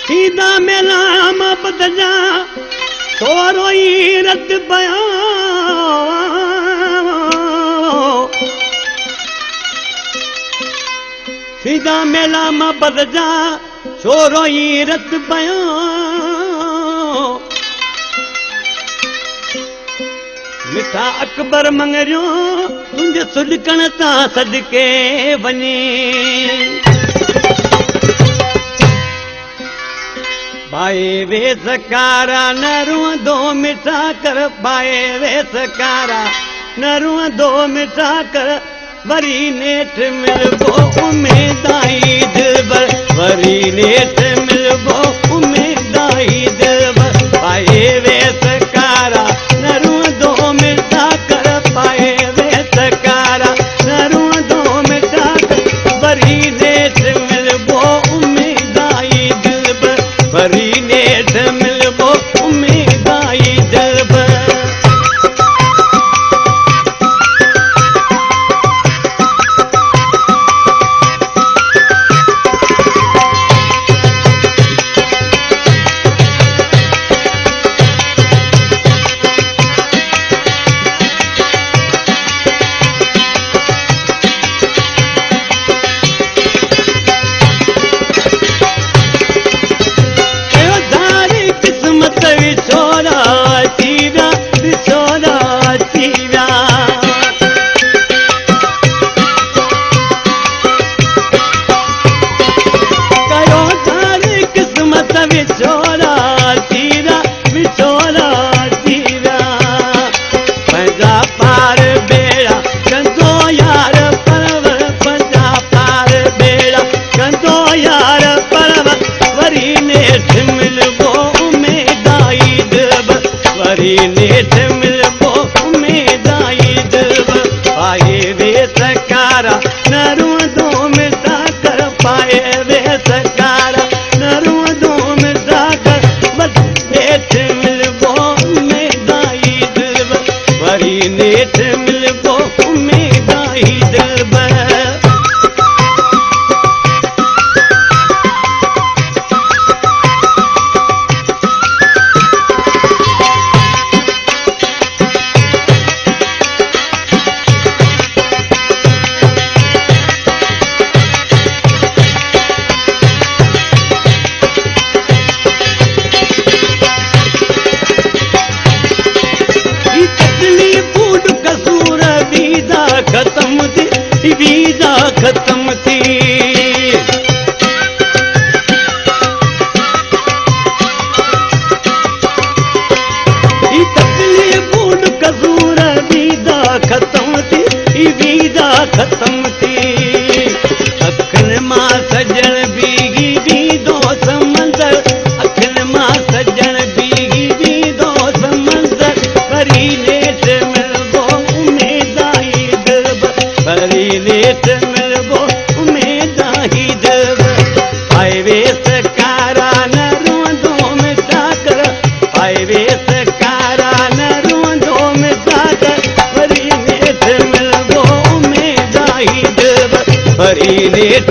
सीधा मेला मोहब्बत जा थोरो ई रत बया सीधा मेला मोहब्बत जा छोरो ई रत बया मिठा अकबर मंगरियो तुंहिंजे सुॾकण तां सदके वञे पाए वे सकारा न रुअंदो मिठा कर पाए वे सकारा न रुअंदो मिठा कर वरी नेठ मिलबो उमेदाई दिलबर वरी नेठ मिलबो उमेदाई दिलबर पाए वे सकारा न रुअंदो मिठा कर पाए वे सकारा न रुअंदो मिठा कर वरी नेठ मिलबो उमेदाई दिलबर वरी नेठ मिलबो उमेदाई दिलबर नेठ मिलबो उमेदाई दिलबर पाए वे सकारा न रुअंदो मिठा कर पाए वे सकारा न रुअंदो मिठा कर नेठ मिलबो उमेदाई दिलबर वरी नेठ मिलबो उमेदाई दिलबर वीजा खत्म थी तकलीफ़ कसूर वीजा खत्म थी वीजा खत्म थी अखियुनि मां सजण बीगी बीदो समंदर अखियुनि मां सजण बीगी बीदो समंदर वरी नेठ मिलबो उमेदाई दिलबर वरी नेठ मिलबो उमेदाई दिलबर पाए वे सकारा न रुअंदो मिठा कर पाए वे सकारा न रुअंदो मिठा कर वरी नेठ मिलबो उमेदाई दिलबर वरी नेठ